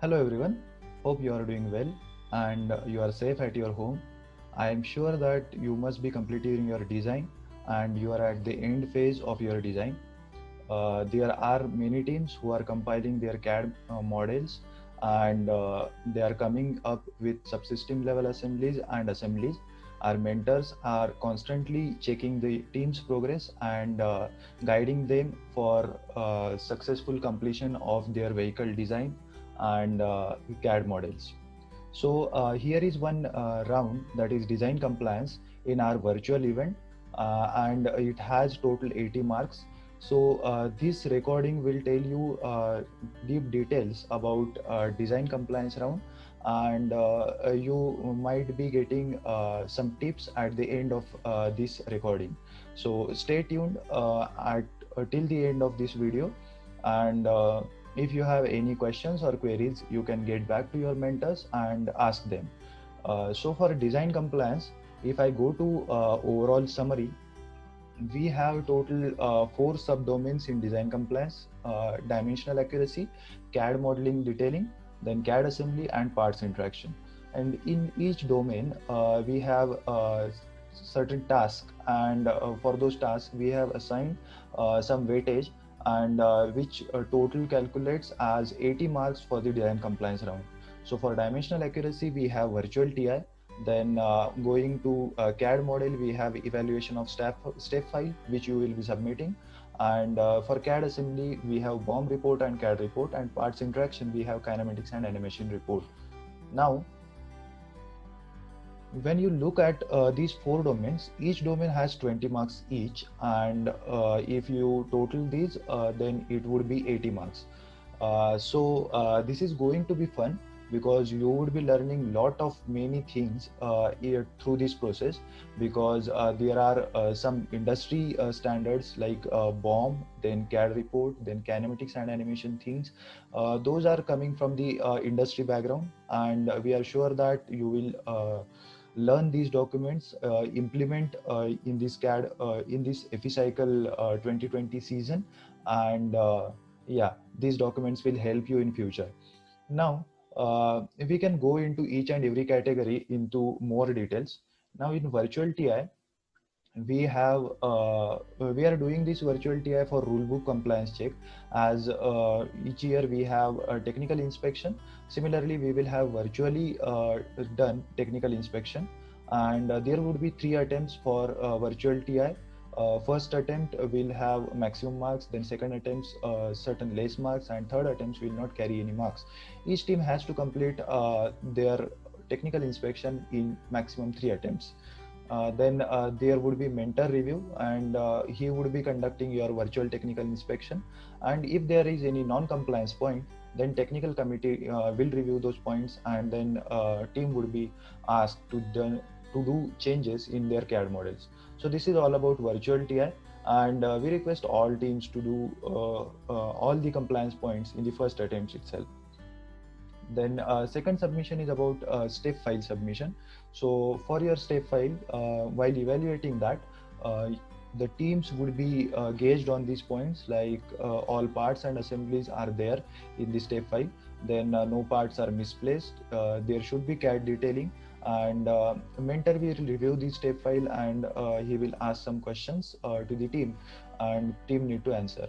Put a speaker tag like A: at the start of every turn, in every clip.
A: Hello everyone, hope you are doing well and you are safe at your home. I am sure that you must be completing your design and you are at the end phase of your design. There are many teams who are compiling their CAD models and they are coming up with subsystem level assemblies and assemblies. Our mentors are constantly checking the team's progress and guiding them for successful completion of their vehicle design and CAD models. So here is one round, that is design compliance in our virtual event, and it has total 80 marks. So this recording will tell you deep details about design compliance round, and you might be getting some tips at the end of this recording. So stay tuned at till the end of this video, and if you have any questions or queries, you can get back to your mentors and ask them. So for design compliance, if I go to overall summary, we have total four subdomains in design compliance: dimensional accuracy, CAD modeling detailing, then CAD assembly, and parts interaction. And in each domain, we have certain tasks, and for those tasks, we have assigned some weightage, and which total calculates as 80 marks for the design compliance round. So for dimensional accuracy, we have virtual TI. Then going to CAD model, we have evaluation of step file, which you will be submitting. And for CAD assembly, we have BOM report and CAD report, and parts interaction, we have kinematics and animation report. Now, when you look at these four domains, each domain has 20 marks each, and if you total these, then it would be 80 marks. So this is going to be fun because you would be learning lot of many things here through this process, because there are some industry standards like BOM, then CAD report, then kinematics and animation things. Those are coming from the industry background, and we are sure that you will learn these documents, implement in this CAD, in this EFICYCLE 2020 season, and yeah, these documents will help you in future. Now we can go into each and every category into more details. Now in virtual TI, we are doing this virtual TI for rulebook compliance check, as each year we have a technical inspection. Similarly, we will have virtually done technical inspection, and there would be 3 attempts for virtual TI. First attempt will have maximum marks, then second attempts certain less marks, and third attempts will not carry any marks. Each team has to complete their technical inspection in maximum 3 attempts. Then there would be mentor review, and he would be conducting your virtual technical inspection, and if there is any non-compliance point, then technical committee will review those points, and then team would be asked to do changes in their CAD models. So this is all about virtual TI, and we request all teams to do all the compliance points in the first attempt itself. Then second submission is about step file submission. So for your step file, while evaluating that, uh, the teams would be gauged on these points, like all parts and assemblies are there in the step file, then no parts are misplaced, there should be CAD detailing, and mentor will review the step file, and he will ask some questions to the team, and team need to answer.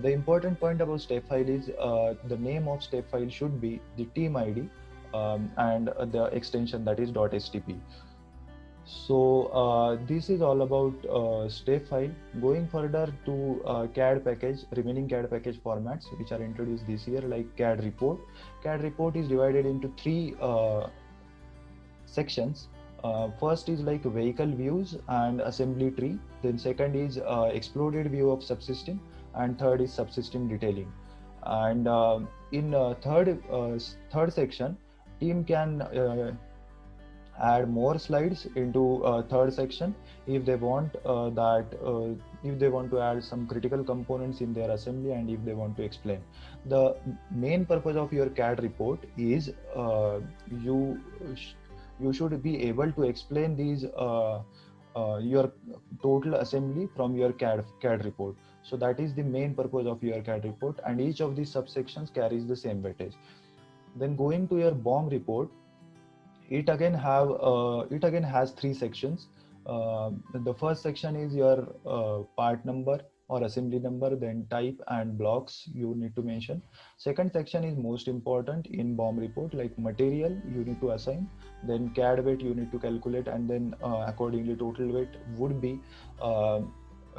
A: The important point about step file is the name of step file should be the team ID, and the extension, that is .stp. So this is all about step file. Going further to CAD package, remaining CAD package formats which are introduced this year, like CAD report. CAD report is divided into three sections. First is like vehicle views and assembly tree. Then second is exploded view of subsystem, and third is subsystem detailing. And in third section, team can add more slides into third section if they want if they want to add some critical components in their assembly, and if they want to explain. The main purpose of your CAD report is you you should be able to explain these your total assembly from your CAD report. So that is the main purpose of your CAD report, and each of these subsections carries the same weightage. Then going to your BOM report, it again has three sections. The first section is your part number or assembly number, then type and blocks you need to mention. Second section is most important in BOM report, like material you need to assign, then CAD weight you need to calculate, and then accordingly total weight would be uh,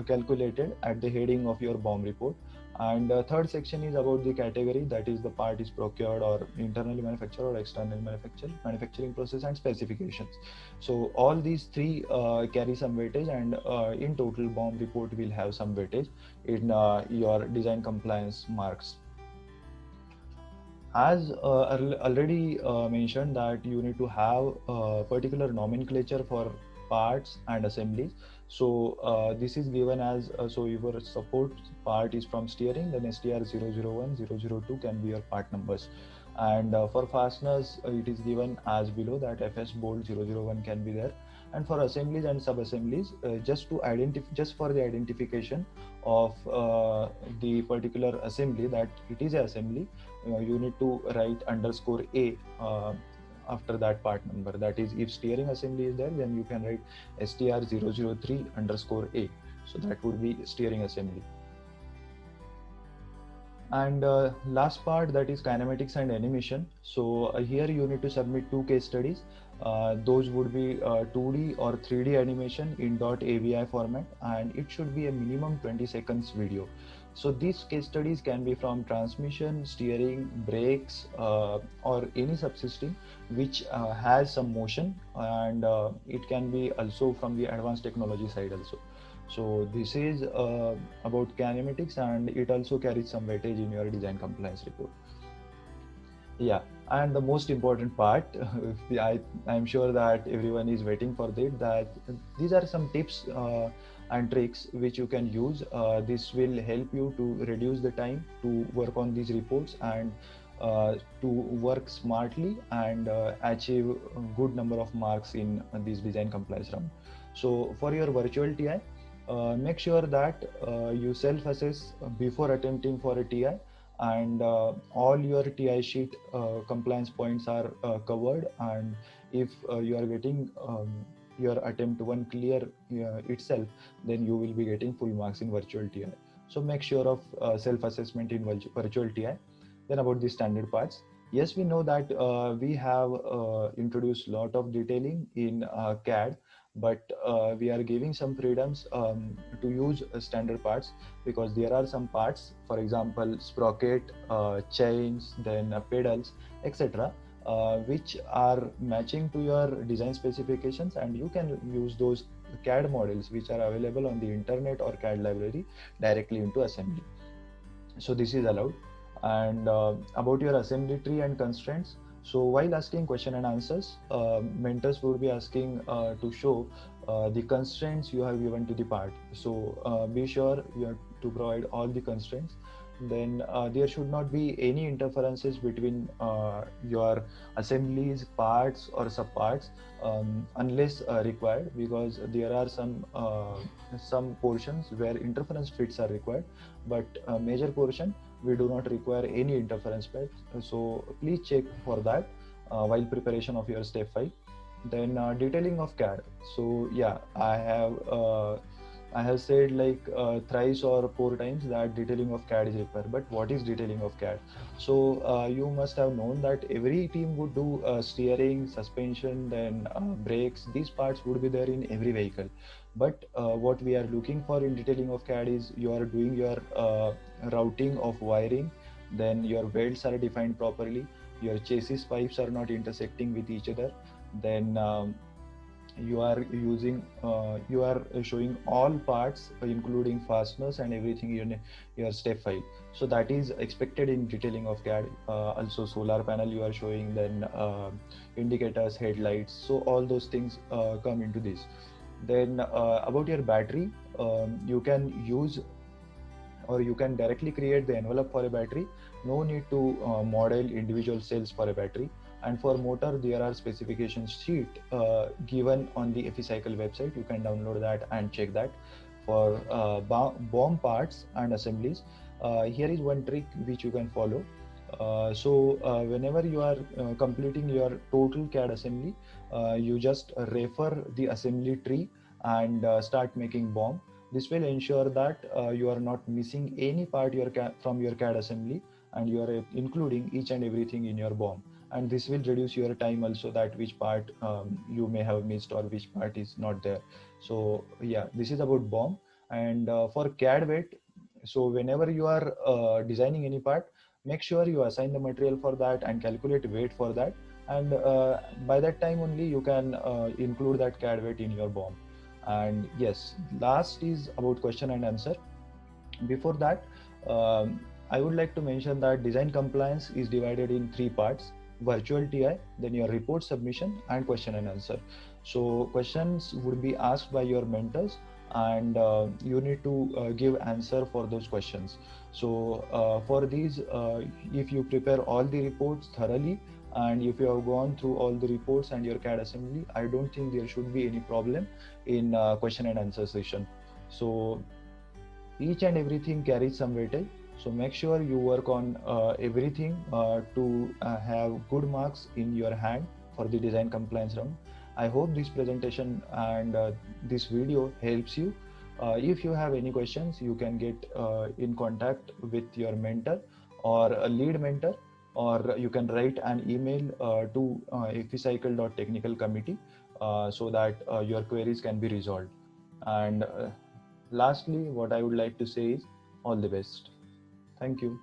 A: calculated at the heading of your BOM report. And third section is about the category, that is the part is procured or internally manufactured or externally manufactured, manufacturing process and specifications. So all these three carry some weightage, and in total BOM report will have some weightage in your design compliance marks. As already mentioned, that you need to have particular nomenclature for parts and assemblies. So this is given as so your support part is from steering, then STR 001, 002 can be your part numbers. And for fasteners, it is given as below, that FS bolt 001 can be there. And for assemblies and sub assemblies, just to identify, just for the identification of the particular assembly, that it is an assembly, you need to write underscore A after that part number. That is, if steering assembly is there, then you can write STR 003 underscore A. So that would be steering assembly. And last part, that is kinematics and animation. So here you need to submit two case studies. Those would be 2D or 3D animation in .avi format, and it should be a minimum 20 seconds video. So these case studies can be from transmission, steering, brakes, or any subsystem which has some motion, and it can be also from the advanced technology side also. So this is about kinematics, and it also carries some weightage in your design compliance report. Yeah, and the most important part, I'm sure that everyone is waiting for that. That these are some tips and tricks which you can use. This will help you to reduce the time to work on these reports, and to work smartly and achieve a good number of marks in this design compliance round. So for your virtual TI, make sure that you self-assess before attempting for a TI, and all your TI sheet compliance points are covered, and if you are getting your attempt one clear itself, then you will be getting full marks in virtual TI. So make sure of self-assessment in virtual TI. Then about the standard parts. Yes, we know that we have introduced a lot of detailing in CAD, but we are giving some freedoms to use standard parts, because there are some parts, for example sprocket, chains, then pedals, etc., which are matching to your design specifications, and you can use those CAD models which are available on the internet or CAD library directly into assembly. So this is allowed. And about your assembly tree and constraints, so while asking question and answers, mentors would be asking to show the constraints you have given to the part. So be sure you have to provide all the constraints. Then there should not be any interferences between your assemblies, parts or subparts, unless required, because there are some portions where interference fits are required, but major portion we do not require any interference fits. So please check for that while preparation of your step 5. Then detailing of CAD. So yeah, I have said like thrice or 4 times that detailing of CAD is required. But what is detailing of CAD? So you must have known that every team would do steering, suspension, then brakes. These parts would be there in every vehicle. But what we are looking for in detailing of CAD is you are doing your routing of wiring, then your welds are defined properly, your chassis pipes are not intersecting with each other, then you are showing all parts including fasteners and everything in your step 5. So that is expected in detailing of CAD. Also solar panel you are showing, then indicators, headlights, so all those things come into this. Then about your battery, you can use or you can directly create the envelope for a battery. No need to model individual cells for a battery. And for motor, there are specification sheet given on the FEcycle website. You can download that and check that. For BOM parts and assemblies, here is one trick which you can follow. Whenever you are completing your total CAD assembly, you just refer the assembly tree and start making BOM. This will ensure that you are not missing any part from your CAD assembly, and you are including each and everything in your BOM. And this will reduce your time also, that which part you may have missed or which part is not there. So yeah, this is about BOM. And for CAD weight, so whenever you are designing any part, make sure you assign the material for that and calculate weight for that, and by that time only you can include that CAD weight in your BOM. And yes, last is about question and answer. Before that, I would like to mention that design compliance is divided in three parts: virtual TI, then your report submission, and question and answer. So questions would be asked by your mentors, and you need to give answer for those questions. So for these, if you prepare all the reports thoroughly, and if you have gone through all the reports and your CAD assembly, I don't think there should be any problem in question and answer session. So each and everything carries some weightage, so make sure you work on everything to have good marks in your hand for the design compliance round. I hope this presentation and this video helps you. If you have any questions, you can get in contact with your mentor or a lead mentor, or you can write an email to fcycle.technicalcommittee so that your queries can be resolved. And lastly, what I would like to say is all the best. Thank you.